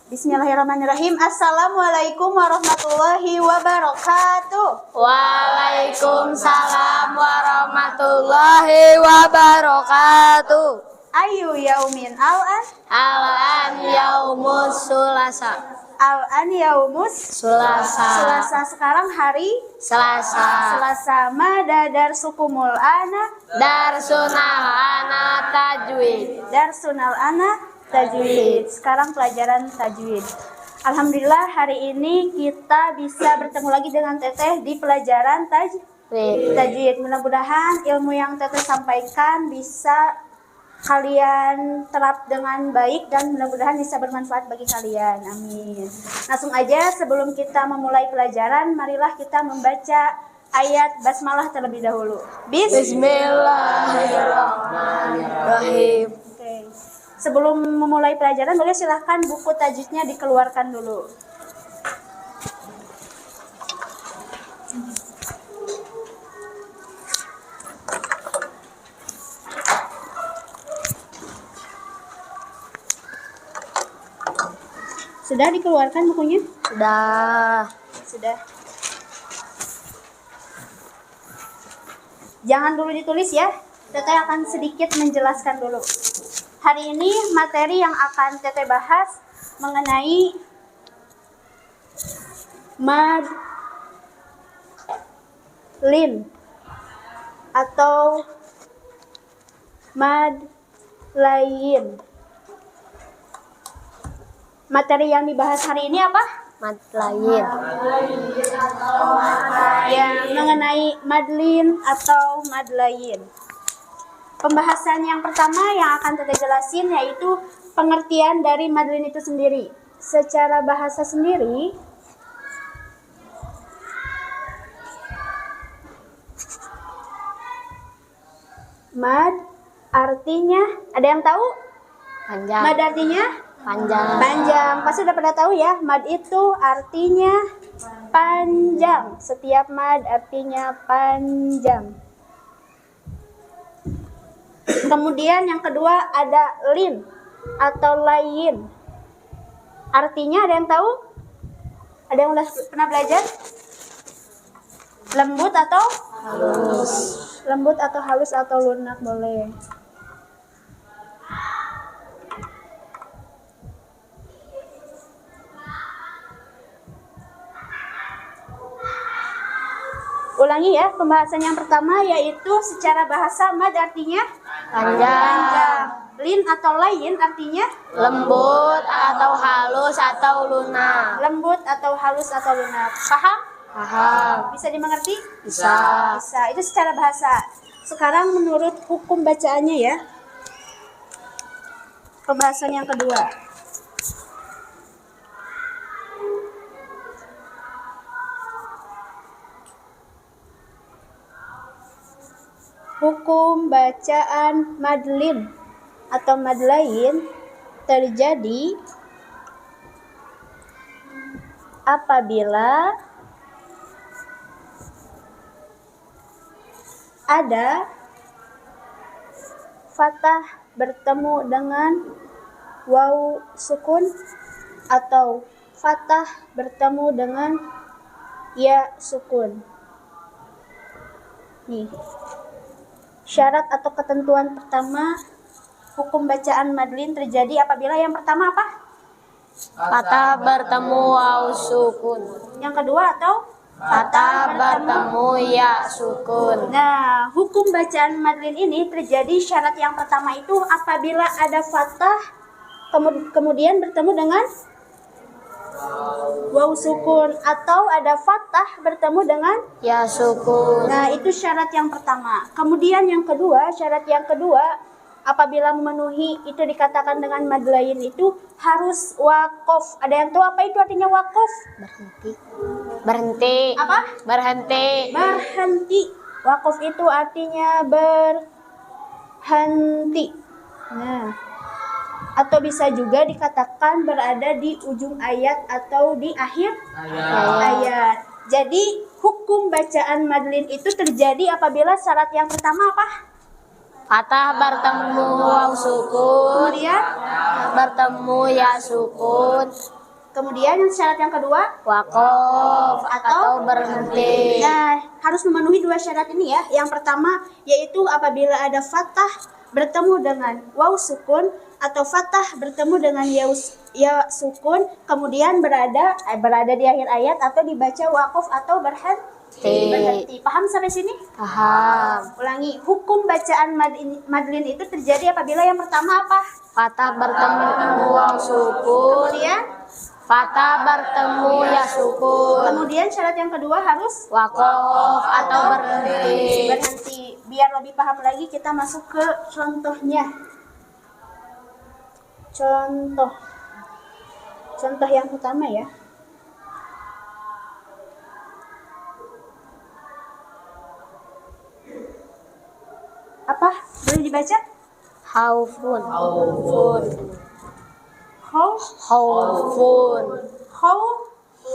Bismillahirrahmanirrahim. Assalamualaikum warahmatullahi wabarakatuh. Waalaikumsalam warahmatullahi wabarakatuh. Ayu yaumin al-an? Al-an yaumus sulasa. Al-an yaumus Sulasa. Selasa. Sekarang hari Selasa. Selasa. Mada darsukumul ana? Darsunal ana tajwid. Darsunal ana tajwid. Sekarang pelajaran tajwid. Alhamdulillah hari ini kita bisa bertemu lagi dengan Teteh di pelajaran tajwid. Mudah-mudahan ilmu yang Teteh sampaikan bisa kalian terap dengan baik dan mudah-mudahan bisa bermanfaat bagi kalian. Amin. Langsung aja sebelum kita memulai pelajaran, marilah kita membaca ayat basmalah terlebih dahulu. Bismillahirrahmanirrahim. Oke. Sebelum memulai pelajaran, boleh silahkan buku tajwidnya dikeluarkan dulu. Sudah dikeluarkan bukunya? Sudah. Jangan dulu ditulis ya. Teteh akan sedikit menjelaskan dulu. Hari ini materi yang akan Teteh bahas mengenai mad lin atau mad lain. Materi yang dibahas hari ini apa? Mad lain. Yang mengenai madlin atau madlain. Pembahasan yang pertama yang akan Teteh jelasin yaitu pengertian dari madlin itu sendiri. Secara bahasa sendiri, mad artinya, ada yang tahu? Panjang. Mad artinya? Panjang. Pasti udah pada tahu ya, mad itu artinya panjang. Setiap mad artinya panjang. Kemudian yang kedua ada lin atau lain. Artinya ada yang tahu? Ada yang udah pernah belajar? Lembut atau Halus. lembut atau halus atau lunak boleh. Ulangi ya, pembahasan yang pertama yaitu secara bahasa mad artinya Panjang. Lin atau lain artinya Lembut atau halus atau lunak. lembut atau halus atau lunak. Paham? Paham. Bisa dimengerti? Bisa. Bisa. Itu secara bahasa. Sekarang menurut hukum bacaannya ya. Pembahasan yang kedua. Hukum bacaan madlin atau madlain terjadi apabila ada fathah bertemu dengan waw sukun atau fathah bertemu dengan ya sukun. Nih. Syarat atau ketentuan pertama hukum bacaan madlin terjadi apabila yang pertama apa? Fathah bertemu waw sukun. Yang kedua atau? Fathah bertemu ya sukun. Nah, hukum bacaan madlin ini terjadi syarat yang pertama itu apabila ada fathah kemudian bertemu dengan waw sukun atau ada fathah bertemu dengan Ya sukun. Nah, itu syarat yang pertama. Kemudian yang kedua, syarat yang kedua apabila memenuhi itu dikatakan dengan mad lain itu harus wakof. Ada yang tahu apa itu artinya wakof? Berhenti. Apa? Berhenti. Berhenti. Wakof itu artinya berhenti. Nah, atau bisa juga dikatakan berada di ujung ayat atau di akhir ayat. Jadi hukum bacaan madlin itu terjadi apabila syarat yang pertama apa? Fathah bertemu waw sukun. Kemudian bertemu ya sukun. Kemudian yang syarat yang kedua, Wakof atau berhenti. nah harus memenuhi dua syarat ini ya. Yang pertama yaitu apabila ada fathah bertemu dengan waw sukun atau fathah bertemu dengan ya sukun, kemudian berada di akhir ayat atau dibaca wakof atau berhenti. Paham sampai sini? Paham. Ulangi, hukum bacaan madlin itu terjadi apabila yang pertama apa? Fathah bertemu waw sukun. Kemudian Fathah bertemu ya sukun. kemudian syarat yang kedua harus Wakof atau berhenti. berhenti. Biar lebih paham lagi kita masuk ke contohnya. Contoh yang pertama ya. Apa? Boleh dibaca? Haufun. Khaufun.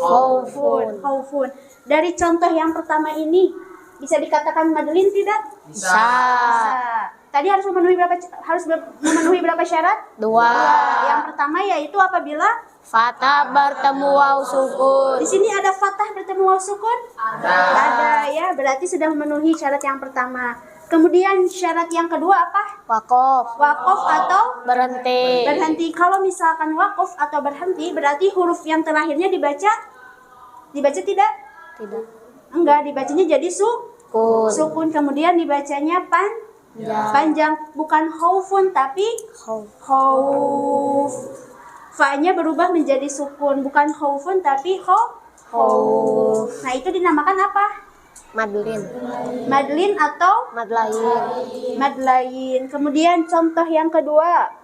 Haufun. Khaufun. Dari contoh yang pertama ini bisa dikatakan madlin tidak? Bisa. Tadi harus memenuhi berapa syarat? 2. Yang pertama yaitu apabila Fathah bertemu waw sukun. di sini ada fathah bertemu waw sukun? Ada ya, berarti sudah memenuhi syarat yang pertama. Kemudian syarat yang kedua apa? Wakof. Wakof atau Berhenti. berhenti. Kalau misalkan wakof atau berhenti, berarti huruf yang terakhirnya dibaca tidak? Tidak. Enggak, dibacanya jadi Kun. sukun. Kemudian dibacanya Ya. panjang, bukan khaufun tapi Khauf. khauf. Fa-nya berubah menjadi sukun, bukan khaufun tapi khauf. Nah, itu dinamakan apa? Madlin. Madlin atau Madlain. madlain. Kemudian contoh yang kedua.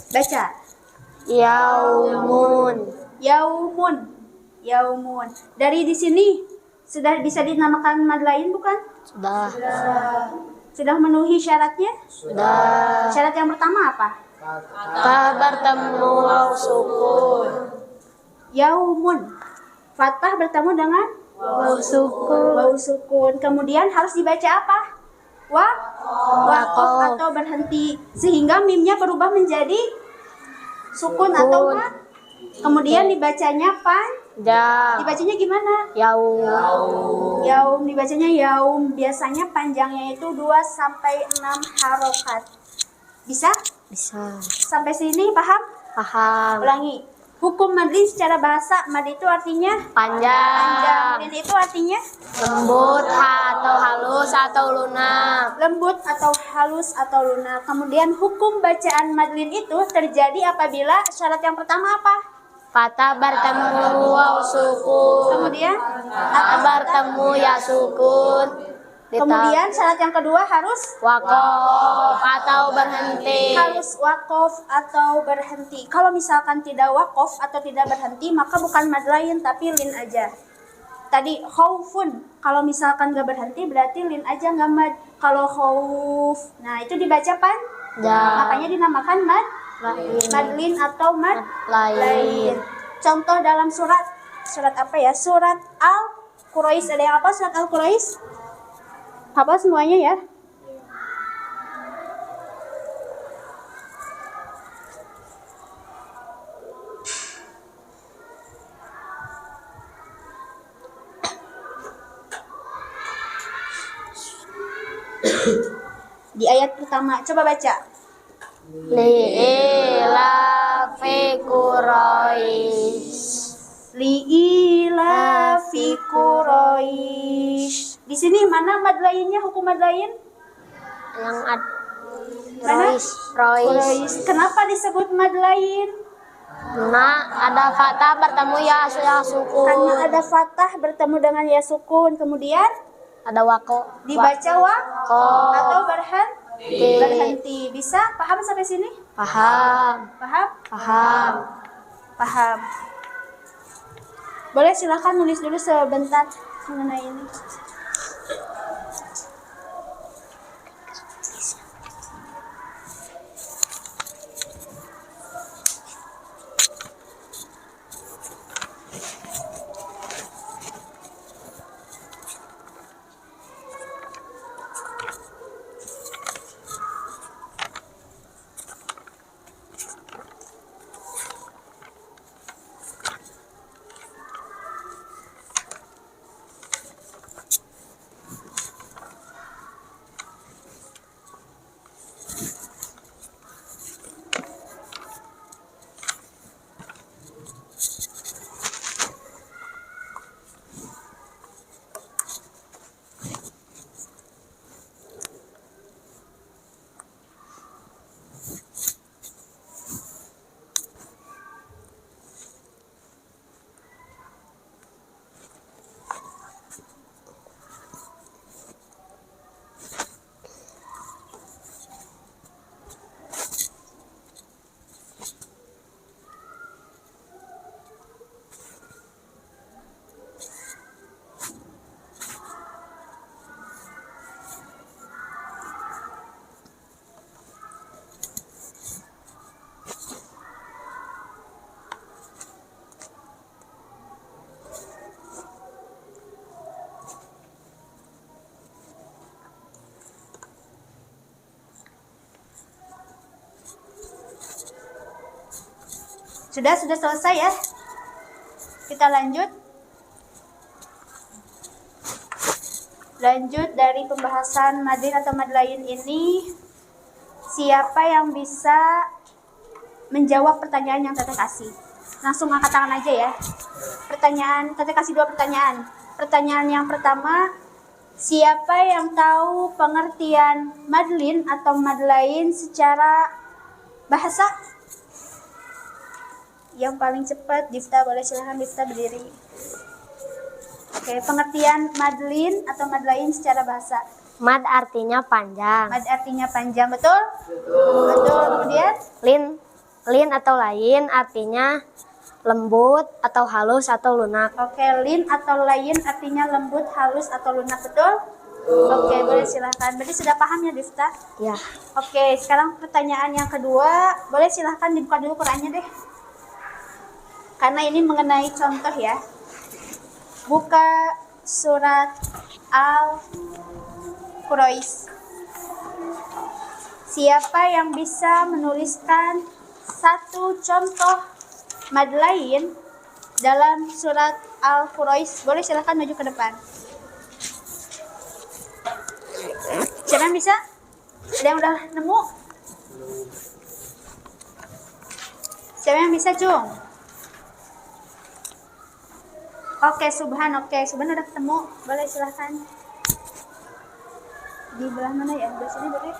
Baca. Yaumun. Yaumun. Dari di sini sudah bisa dinamakan madlain bukan? Sudah. Sudah memenuhi syaratnya? Sudah. Syarat yang pertama apa? Fathah bertemu waw sukun. Yaumun. Fathah bertemu dengan Waw sukun. waw sukun. Kemudian harus dibaca apa? Wakof atau berhenti. Sehingga mimnya berubah menjadi sukun atau ma. Kemudian dibacanya Ja. dibacanya gimana? Yaum, dibacanya yaum. Biasanya panjangnya itu 2 sampai 6 harokat. Bisa? Bisa. Sampai sini paham? Paham. Ulangi. Hukum madlin secara bahasa, mad itu artinya panjang. Panjang. Lin itu artinya Lembut atau halus atau lunak. lembut atau halus atau lunak. Kemudian hukum bacaan madlin itu terjadi apabila syarat yang pertama apa? Fathah bertemu waw sukun. Kemudian Fathah bertemu ya sukun. kemudian syarat yang kedua harus Wakof atau berhenti. wakof atau berhenti. Kalau misalkan tidak wakof atau tidak berhenti, maka bukan mad lain tapi lin aja. Tadi khaufun, kalau misalkan nggak berhenti berarti lin aja nggak mad. Kalau khauf, nah itu dibaca Ja. makanya dinamakan madlin atau mad lain. Contoh dalam surat apa ya? Surat Al-Quraish. Ada yang apa surat Al-Quraish? Apa semuanya ya? Di ayat pertama, coba baca. Li'ilafi Quraisy. Li'ila fi Quraisy. Di sini mana mad lainnya, hukum mad lain? Yang Mana? Quraisy. Kenapa disebut mad lain? Nah, ada fathah bertemu ya sukun. Karena ada fathah bertemu dengan ya sukun. Kemudian Ada wako. dibaca atau Berhenti. berhenti. Bisa? Paham sampai sini? Paham. Paham. Boleh silakan nulis dulu sebentar mengenai ini. Sudah selesai ya. Kita lanjut. Lanjut dari pembahasan madlin atau madlain ini, siapa yang bisa menjawab pertanyaan yang Teteh kasih? Langsung angkat tangan aja ya. Pertanyaan, Teteh kasih 2 pertanyaan. Pertanyaan yang pertama, siapa yang tahu pengertian madlin atau madlain secara bahasa? Yang paling cepat, Difta, boleh silahkan Difta berdiri. Oke, pengertian madlin atau madlain secara bahasa. Mad artinya panjang. Mad artinya panjang, betul? Betul. Kemudian Lin atau lain artinya lembut atau halus atau lunak. oke, lin atau lain artinya lembut, halus atau lunak, betul? Oke, boleh silahkan. Berarti sudah paham ya, Difta? Ya. Oke, sekarang pertanyaan yang kedua, boleh silahkan dibuka dulu Qurannya deh. Karena ini mengenai contoh ya. Buka surat Al-Quraish. Siapa yang bisa menuliskan satu contoh madlain dalam surat Al-Quraish? Boleh silahkan maju ke depan. Siapa yang bisa? Ada yang udah nemu? Siapa yang bisa, Cung? Oke, Subhan udah ketemu. Boleh silahkan. Di belah mana ya? Di sini boleh?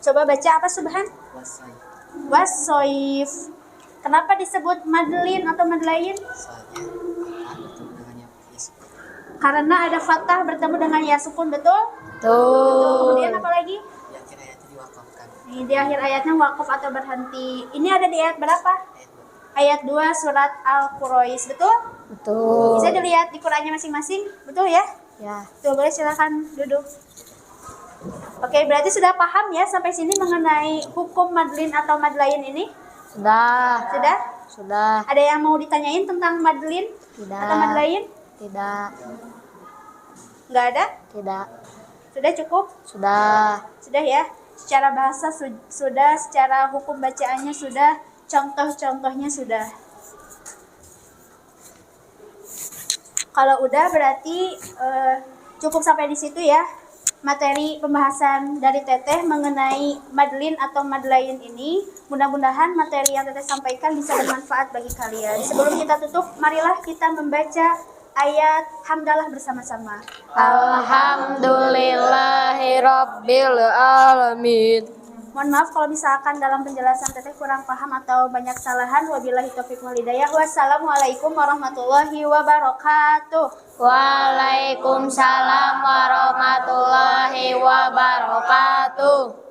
Coba baca apa, Subhan? Wasoif. Kenapa disebut madlin atau madlain? Karena ada fathah bertemu dengan ya sukun, betul? Betul. Kemudian apa lagi? Ini di akhir ayatnya wakaf atau berhenti. Ini ada di ayat berapa? Ayat 2 surat Al-Quraish, betul? Betul. Bisa dilihat di Qurannya masing-masing, betul ya? Ya. Tuh, boleh silakan duduk. Oke, berarti sudah paham ya sampai sini mengenai hukum madlin atau madlain ini? Sudah. Sudah? Sudah. Ada yang mau ditanyain tentang madlin Tidak. atau madlain? Tidak. Nggak ada? Tidak. Sudah cukup? Sudah. Sudah ya? Secara bahasa sudah, secara hukum bacaannya sudah, contoh-contohnya sudah. Kalau udah berarti cukup sampai di situ ya. Materi pembahasan dari Teteh mengenai madlin atau madlain ini. Mudah-mudahan materi yang Teteh sampaikan bisa bermanfaat bagi kalian. Sebelum kita tutup, marilah kita membaca ayat hamdalah bersama-sama. Alhamdulillahirabbil alamin. Mohon maaf kalau misalkan dalam penjelasan Teteh kurang paham atau banyak kesalahan. Wabillahi taufiq wal hidayah. Wassalamualaikum warahmatullahi wabarakatuh. Waalaikumsalam warahmatullahi wabarakatuh.